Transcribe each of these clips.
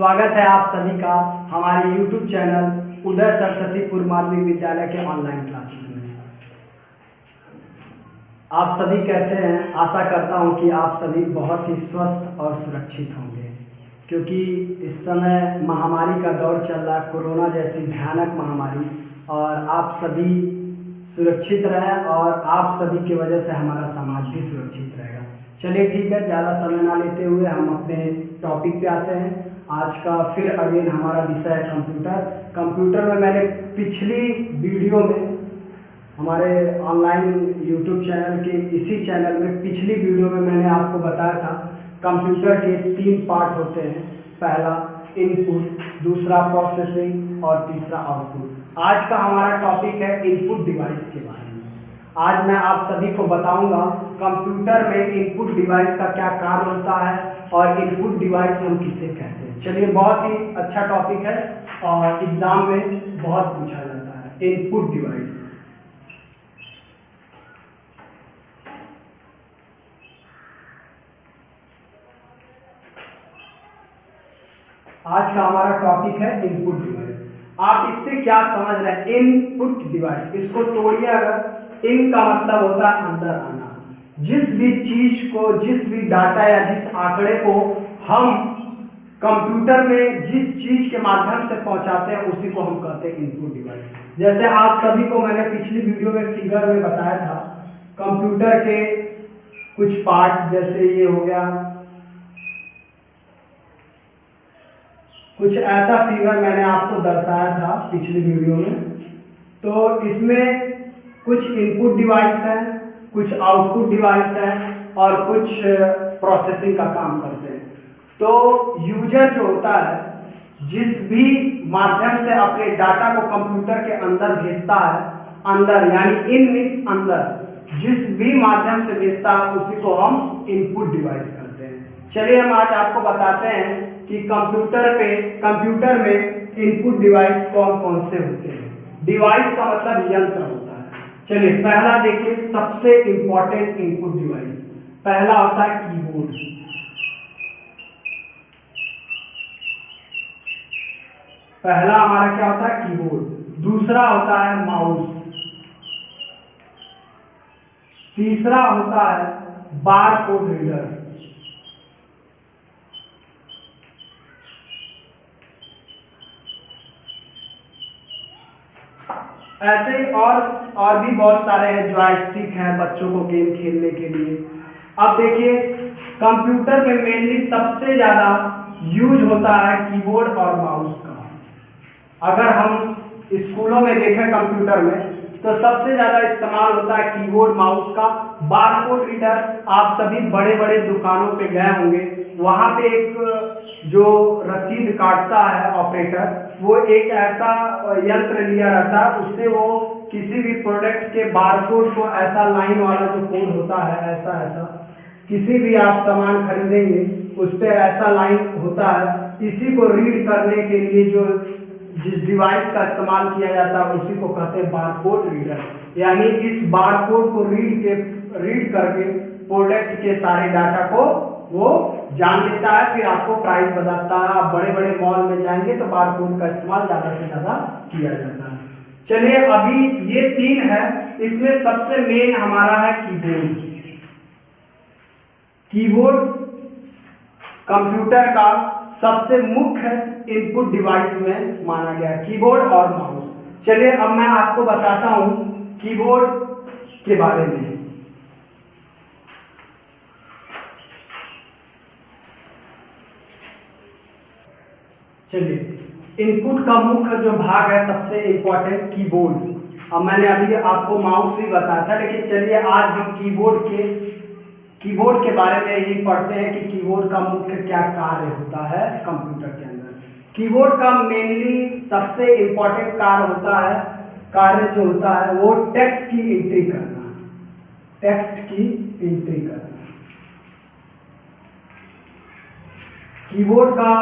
स्वागत है आप सभी का हमारे YouTube चैनल उदय सरस्वती पूर्व माध्यमिक विद्यालय के ऑनलाइन क्लासेस में। आप सभी कैसे हैं? आशा करता हूं कि आप सभी बहुत ही स्वस्थ और सुरक्षित होंगे, क्योंकि इस समय महामारी का दौर चल रहा, कोरोना जैसी भयानक महामारी, और आप सभी सुरक्षित रहें और आप सभी की वजह से हमारा समाज भी सुरक्षित रहेगा। चलिए ठीक है, ज़्यादा समय ना लेते हुए हम अपने टॉपिक पे आते हैं। आज का फिर अगेन हमारा विषय है कंप्यूटर। कंप्यूटर में मैंने पिछली वीडियो में हमारे ऑनलाइन यूट्यूब चैनल के इसी चैनल में पिछली वीडियो में मैंने आपको बताया था कंप्यूटर के 3 पार्ट होते हैं। पहला इनपुट, दूसरा प्रोसेसिंग और तीसरा आउटपुट। आज का हमारा टॉपिक है इनपुट डिवाइस के बारे में। आज मैं आप सभी को बताऊंगा कंप्यूटर में इनपुट डिवाइस का क्या कार्य होता है और इनपुट डिवाइस हम किसे कहते हैं। चलिए, बहुत ही अच्छा टॉपिक है और एग्जाम में बहुत पूछा जाता है इनपुट डिवाइस। आज का हमारा टॉपिक है इनपुट डिवाइस। आप इससे क्या समझ रहे हैं? इनपुट डिवाइस, इसको तोड़िए। अगर इन का मतलब होता है अंदर आना। जिस भी चीज को, जिस भी डाटा या जिस आंकड़े को हम कंप्यूटर में जिस चीज के माध्यम से पहुंचाते हैं उसी को हम कहते हैं इनपुट डिवाइस। जैसे आप सभी को मैंने पिछली वीडियो में फिगर में बताया था कंप्यूटर के कुछ पार्ट, जैसे ये हो गया, कुछ ऐसा फिगर मैंने आपको दर्शाया था पिछली वीडियो में। तो इसमें कुछ इनपुट डिवाइस है, कुछ आउटपुट डिवाइस है और कुछ प्रोसेसिंग का काम करते हैं। तो यूजर जो होता है, जिस भी माध्यम से अपने डाटा को कंप्यूटर के अंदर भेजता है, अंदर यानी इन मीन्स अंदर, जिस भी माध्यम से भेजता है उसी को हम इनपुट डिवाइस कहते हैं। चलिए, हम आज आपको बताते हैं कि कंप्यूटर में इनपुट डिवाइस कौन कौन से होते हैं। डिवाइस का मतलब यंत्र होता है। चलिए, पहला देखिए, सबसे इंपॉर्टेंट इनपुट डिवाइस पहला होता है कीबोर्ड। पहला हमारा क्या होता है? कीबोर्ड। दूसरा होता है माउस। तीसरा होता है बारकोड रीडर। ऐसे और भी बहुत सारे हैं। जॉयस्टिक है बच्चों को गेम खेलने के लिए। अब देखिए, कंप्यूटर में मेनली सबसे ज्यादा यूज होता है कीबोर्ड और माउस का। अगर हम स्कूलों में देखें कंप्यूटर में तो सबसे ज्यादा इस्तेमाल होता है कीबोर्ड माउस का। बारकोड रीडर, आप सभी बड़े बड़े दुकानों पे गए होंगे, वहां पे एक जो रसीद काटता है ऑपरेटर, वो एक ऐसा यंत्र लिया रहता है, उससे वो किसी भी प्रोडक्ट के बारकोड को, ऐसा लाइन वाला जो कोड होता है, ऐसा ऐसा किसी भी आप सामान खरीदेंगे उस पर ऐसा लाइन होता है, इसी को रीड करने के लिए जो जिस डिवाइस का इस्तेमाल किया जाता है उसी को कहते हैं बारकोड रीडर। यानी इस बारकोड को रीड करके प्रोडक्ट के सारे डाटा को वो जान लेता है, फिर आपको प्राइस बताता है। आप बड़े बड़े मॉल में जाएंगे तो बारकोड का इस्तेमाल ज्यादा से ज्यादा किया जाता है। चलिए, अभी ये 3 है, इसमें सबसे मेन हमारा है कीबोर्ड। कीबोर्ड कंप्यूटर का सबसे मुख्य इनपुट डिवाइस में माना गया, कीबोर्ड और माउस। चलिए, अब मैं आपको बताता हूं कीबोर्ड के बारे में। चलिए, इनपुट का मुख्य जो भाग है, सबसे इंपॉर्टेंट कीबोर्ड। अब मैंने अभी आपको माउस भी बताया था, लेकिन चलिए आज हम कीबोर्ड के बारे में ही पढ़ते हैं कि कीबोर्ड का मुख्य क्या कार्य होता है कंप्यूटर के अंदर। कीबोर्ड का मेनली सबसे इंपॉर्टेंट कार्य जो होता है वो टेक्स्ट की एंट्री करना। टेक्स्ट की एंट्री करना कीबोर्ड का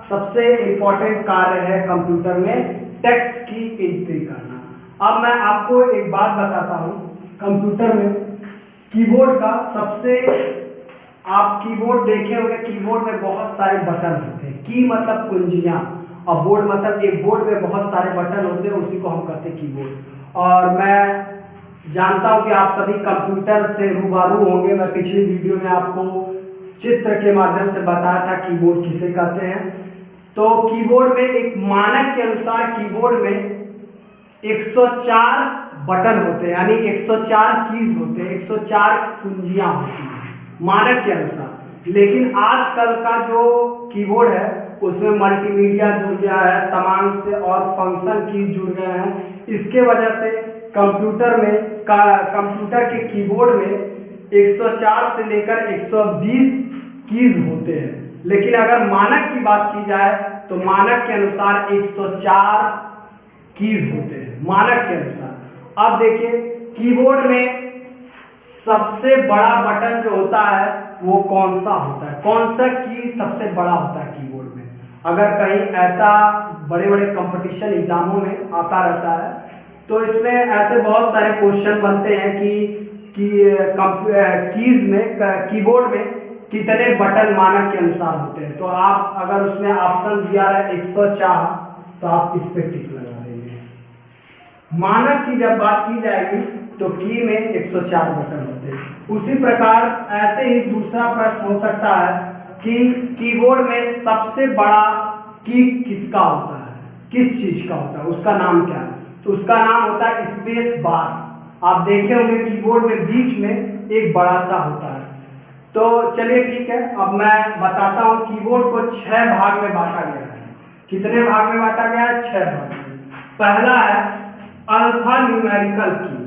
सबसे इंपॉर्टेंट कार्य है कंप्यूटर में, टेक्स्ट की एंट्री करना। अब मैं आपको एक बात बताता हूं, कंप्यूटर में कीबोर्ड का सबसे, आप कीबोर्ड देखे होंगे, कीबोर्ड में बहुत सारे बटन होते हैं। की मतलब कुंजियां, और बोर्ड मतलब एक बोर्ड में बहुत सारे बटन होते हैं, उसी को हम कहते हैं कीबोर्ड। और मैं जानता हूं कि आप सभी कंप्यूटर से रूबरू होंगे। मैं पिछली वीडियो में आपको चित्र के माध्यम से बताया था कीबोर्ड किसे कहते हैं। तो कीबोर्ड में एक मानक के अनुसार कीबोर्ड में 104 बटन होते हैं, यानी 104 कीज होते हैं, 104 कुंजियां होती हैं मानक के अनुसार। लेकिन आजकल का जो कीबोर्ड है उसमें मल्टीमीडिया जुड़ गया है, तमाम से और फंक्शन की जुड़ गए हैं। इसके वजह से कंप्यूटर के कीबोर्ड में 104 से लेकर 120 कीज होते हैं। लेकिन अगर मानक की बात की जाए तो मानक के अनुसार 104 कीज होते हैं मानक के अनुसार। अब देखिए कीबोर्ड में सबसे बड़ा बटन जो होता है वो कौन सा होता है, कौन सा की सबसे बड़ा होता है कीबोर्ड में? अगर कहीं ऐसा बड़े बड़े कंपटीशन एग्जामों में आता रहता है तो इसमें ऐसे बहुत सारे क्वेश्चन बनते हैं कि कीज में कीबोर्ड में कितने बटन मानक के अनुसार होते हैं। तो आप अगर उसमें ऑप्शन दिया है 104 तो आप इस पे टिक लगा देंगे। मानक की जब बात की जाएगी तो की में 104 बटन होते हैं। उसी प्रकार ऐसे ही दूसरा प्रश्न हो सकता है कि कीबोर्ड में सबसे बड़ा की किसका होता है, किस चीज का होता है, उसका नाम क्या है? तो उसका नाम होता है स्पेस बार। आप देखे होंगे कीबोर्ड में बीच में एक बड़ा सा होता है। तो चलिए ठीक है, अब मैं बताता हूं कीबोर्ड को 6 भाग में बांटा गया है। कितने भाग में बांटा गया है? 6 भाग में। पहला है अल्फा न्यूमेरिकल की,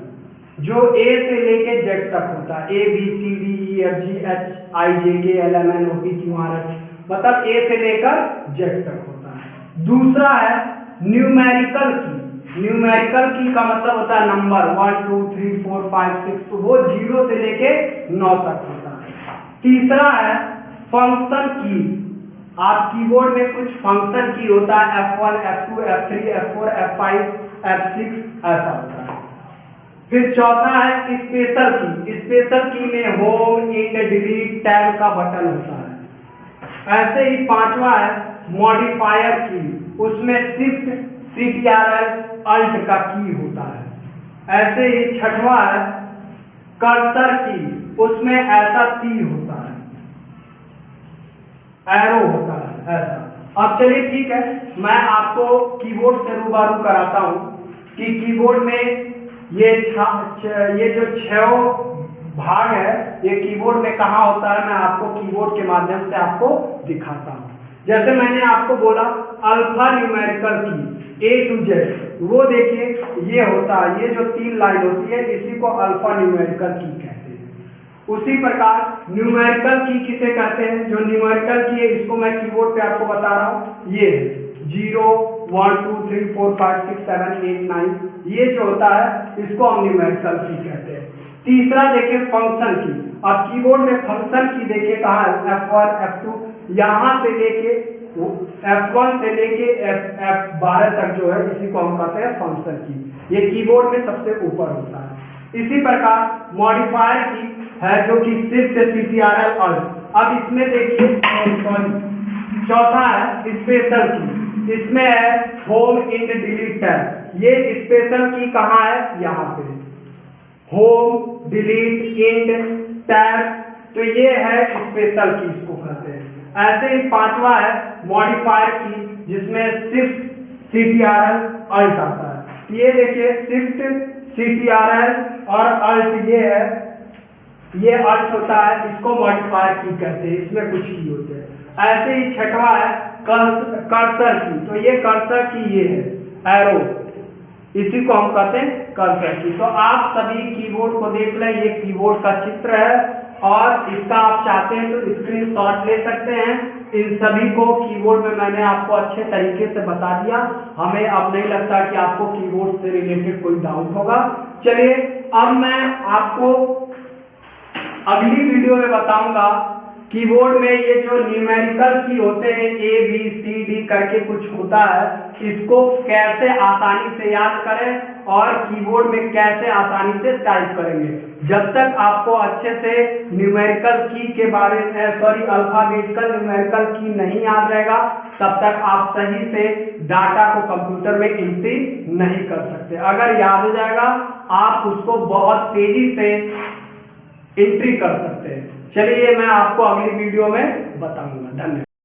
जो ए से लेके जेड तक होता है, A B C D E F G H I J K L M N O P Q R S, मतलब ए से लेकर जेड तक होता है। दूसरा है न्यूमेरिकल की। न्यूमेरिकल की का मतलब होता है नंबर 1 2 3 4 5 6, तो वो 0 से लेके 9 तक होता है। तीसरा है फंक्शन कीज। आप कीबोर्ड में कुछ फंक्शन की होता है, F1 F2 F3 F4 F5 F6 ऐसा होता है। फिर चौथा है स्पेशल की। स्पेशल की में होम इंड डिलीट टैब का बटन होता है। ऐसे ही पांचवा है मॉडिफायर की, उसमें शिफ्ट CTRL अल्ट का की होता है। ऐसे ही छठवां है कर्सर की, उसमें ऐसा तीर होता है, एरो होता है ऐसा। अब चलिए ठीक है, मैं आपको कीबोर्ड से रूबरू कराता हूं कि कीबोर्ड में ये जो 6 भाग है ये कीबोर्ड में कहाँ होता है। मैं आपको कीबोर्ड के माध्यम से आपको दिखाता हूं। जैसे मैंने आपको बोला अल्फा न्यूमेरिकल की A to Z, वो देखिए ये होता है, ये जो 3 लाइन होती है इसी को अल्फा न्यूमेरिकल की कहते हैं। उसी प्रकार न्यूमेरिकल की किसे कहते हैं? जो न्यूमेरिकल की है इसको मैं कीबोर्ड पे आपको बता रहा हूं, ये 0 1 2 3 4 5 6 7 8 9, ये जो होता है इसको हम न्यूमेरिकल की कहते हैं। तीसरा देखिए फंक्शन की। अब कीबोर्ड में फंक्शन की देखिए कहाँ है, F1 F2, यहां से लेके F1 से लेके F12 तक जो है इसी को हम कहते हैं फंक्शन की। ये कीबोर्ड में सबसे ऊपर होता है। इसी प्रकार मॉडिफायर की है जो कि शिफ्ट CTRL अल्ट। अब इसमें देखिए चौथा है स्पेशल की, इसमें है होम इंड डिलीट टैब। ये स्पेशल की कहाँ है? यहाँ पे होम डिलीट इंड टैब, तो ये है स्पेशल की, इसको कहते हैं। ऐसे ही पांचवा है मॉडिफायर की, जिसमें शिफ्ट CTRL अल्ट आता है। ये देखिए शिफ्ट CTRL और अल्ट ये है, ये अल्ट होता है, इसको मॉडिफायर की कहते हैं, इसमें कुछ की होते हैं। ऐसे ही छठवा है कर्सर की, तो ये कर्सर की ये है एरो, इसी को हम कहते हैं कर्सर की। तो आप सभी कीबोर्ड को देख लें, ये कीबोर्ड का चित्र है और इसका आप चाहते हैं तो स्क्रीनशॉट ले सकते हैं। इन सभी को कीबोर्ड में मैंने आपको अच्छे तरीके से बता दिया। हमें अब नहीं लगता कि आपको कीबोर्ड से रिलेटेड कोई डाउट होगा। चलिए अब मैं आपको अगली वीडियो में बताऊंगा कीबोर्ड में ये जो न्यूमेरिकल की होते हैं ABCD करके कुछ होता है, इसको कैसे आसानी से याद करें और कीबोर्ड में कैसे आसानी से टाइप करेंगे। जब तक आपको अच्छे से न्यूमेरिकल की के बारे में अल्फाबेटिकल न्यूमेरिकल की नहीं याद रहेगा, तब तक आप सही से डाटा को कंप्यूटर में एंट्री नहीं कर सकते। अगर याद हो जाएगा आप उसको बहुत तेजी से एंट्री कर सकते हैं। चलिए मैं आपको अगली वीडियो में बताऊंगा। धन्यवाद।